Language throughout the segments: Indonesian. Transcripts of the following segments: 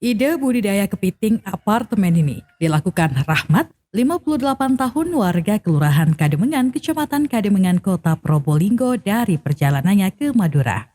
Ide budidaya kepiting apartemen ini dilakukan Rahmat, 58 tahun warga Kelurahan Kademengan, Kecamatan Kademengan, Kota Probolinggo dari perjalanannya ke Madura.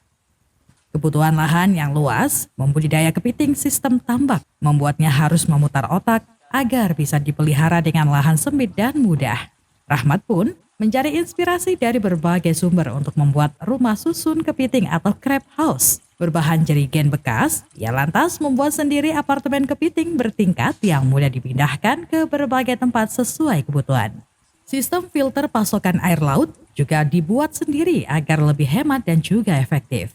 Kebutuhan lahan yang luas, membudidaya kepiting sistem tambak, membuatnya harus memutar otak agar bisa dipelihara dengan lahan sempit dan mudah. Rahmat pun mencari inspirasi dari berbagai sumber untuk membuat rumah susun kepiting atau crab house. Berbahan jerigen bekas, ia lantas membuat sendiri apartemen kepiting bertingkat yang mudah dipindahkan ke berbagai tempat sesuai kebutuhan. Sistem filter pasokan air laut juga dibuat sendiri agar lebih hemat dan juga efektif.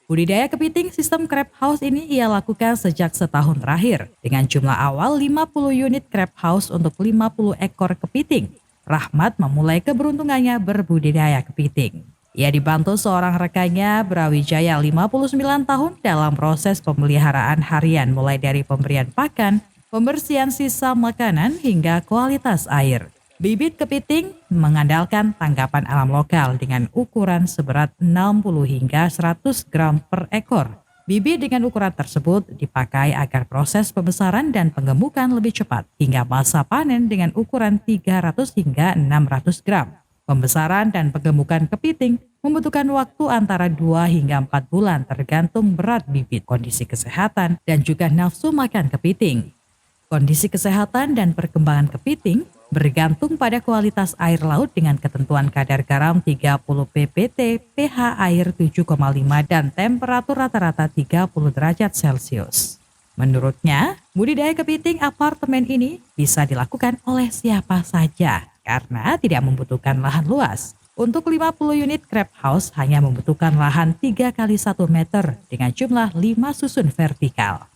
Budidaya kepiting sistem crab house ini ia lakukan sejak setahun terakhir dengan jumlah awal 50 unit crab house untuk 50 ekor kepiting. Rahmat memulai keberuntungannya berbudidaya kepiting. Ia dibantu seorang rekannya Brawijaya 59 tahun dalam proses pemeliharaan harian mulai dari pemberian pakan, pembersihan sisa makanan hingga kualitas air. Bibit kepiting mengandalkan tangkapan alam lokal dengan ukuran seberat 60 hingga 100 gram per ekor. Bibit dengan ukuran tersebut dipakai agar proses pembesaran dan penggemukan lebih cepat hingga masa panen dengan ukuran 300 hingga 600 gram. Pembesaran dan penggemukan kepiting membutuhkan waktu antara 2 hingga 4 bulan tergantung berat bibit, kondisi kesehatan, dan juga nafsu makan kepiting. Kondisi kesehatan dan perkembangan kepiting bergantung pada kualitas air laut dengan ketentuan kadar garam 30 ppt, pH air 7,5 dan temperatur rata-rata 30 derajat Celcius. Menurutnya, budidaya kepiting apartemen ini bisa dilakukan oleh siapa saja karena tidak membutuhkan lahan luas. Untuk 50 unit crab house hanya membutuhkan lahan 3 kali 1 meter dengan jumlah 5 susun vertikal.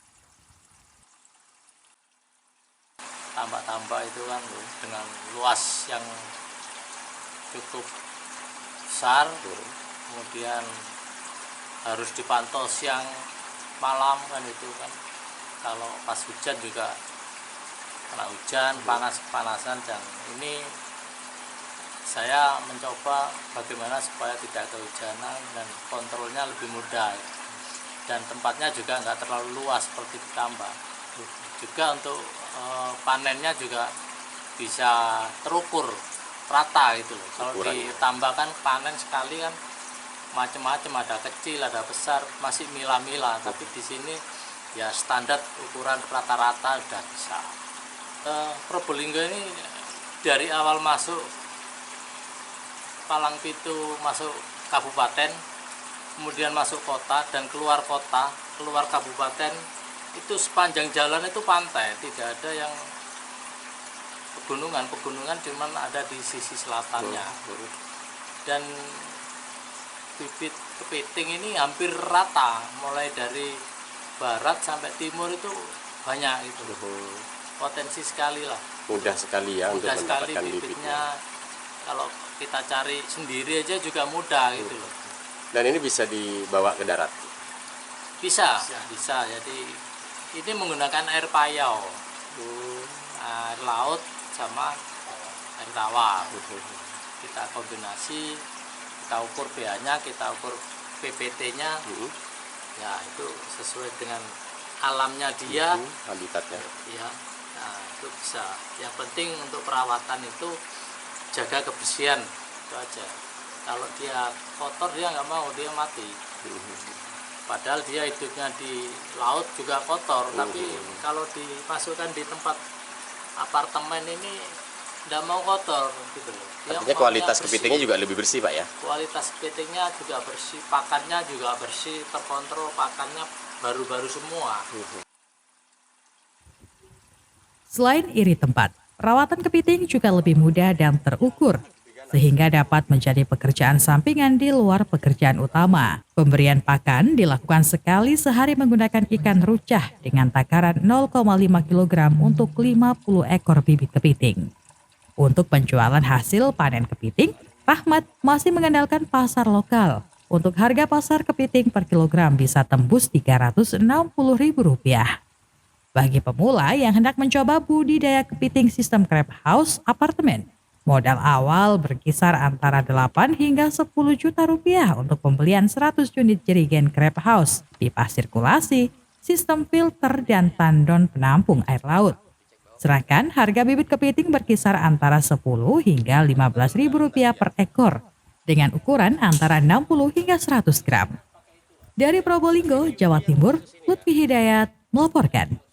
Tambak-tambak itu kan dengan luas yang cukup besar, kemudian harus dipantau siang malam kan itu kan. Kalau pas hujan juga kena hujan, panas-panasan, dan ini saya mencoba bagaimana supaya tidak kehujanan dan kontrolnya lebih mudah, dan tempatnya juga nggak terlalu luas seperti ditambah. Juga untuk panennya juga bisa terukur rata gitu loh. Kalau ditambahkan panen sekali kan macam-macam, ada kecil, ada besar, masih mila-mila. Tapi di sini ya standar ukuran rata-rata udah bisa. Probolinggo ini dari awal masuk Palangpitu, masuk kabupaten, kemudian masuk kota dan keluar kota, keluar kabupaten, itu sepanjang jalan itu pantai, tidak ada yang pegunungan cuman ada di sisi selatannya. Dan bibit kepiting ini hampir rata, mulai dari barat sampai timur itu banyak itu. Potensi sekali lah. Mudah sekali ya untuk mendapatkan bibitnya. Kalau kita cari sendiri aja juga mudah gitu loh. Dan ini bisa dibawa ke darat? Bisa. Jadi ini menggunakan air payau, air laut sama air tawar. Kita kombinasi, kita ukur pH-nya, kita ukur PPT-nya, ya itu sesuai dengan alamnya dia, habitatnya. Ya, nah itu bisa. Yang penting untuk perawatan itu jaga kebersihan, itu aja. Kalau dia kotor dia nggak mau, dia mati. Padahal dia hidupnya di laut juga kotor, tapi kalau dimasukkan di tempat apartemen ini tidak mau kotor gitu loh. Artinya kualitas kepitingnya juga lebih bersih Pak ya? Kualitas kepitingnya juga bersih, pakannya juga bersih, terkontrol, pakannya baru-baru semua. Selain iri tempat, perawatan kepiting juga lebih mudah dan terukur, sehingga dapat menjadi pekerjaan sampingan di luar pekerjaan utama. Pemberian pakan dilakukan sekali sehari menggunakan ikan rucah dengan takaran 0,5 kg untuk 50 ekor bibit kepiting. Untuk penjualan hasil panen kepiting, Rahmat masih mengandalkan pasar lokal. Untuk harga pasar kepiting per kilogram bisa tembus Rp360.000. Bagi pemula yang hendak mencoba budidaya kepiting sistem crab house apartemen, modal awal berkisar antara 8 hingga 10 juta rupiah untuk pembelian 100 unit jerigen crab house, pipa sirkulasi, sistem filter dan tandon penampung air laut. Sedangkan harga bibit kepiting berkisar antara 10 hingga Rp15.000 per ekor dengan ukuran antara 60 hingga 100 gram. Dari Probolinggo, Jawa Timur, Lutfi Hidayat melaporkan.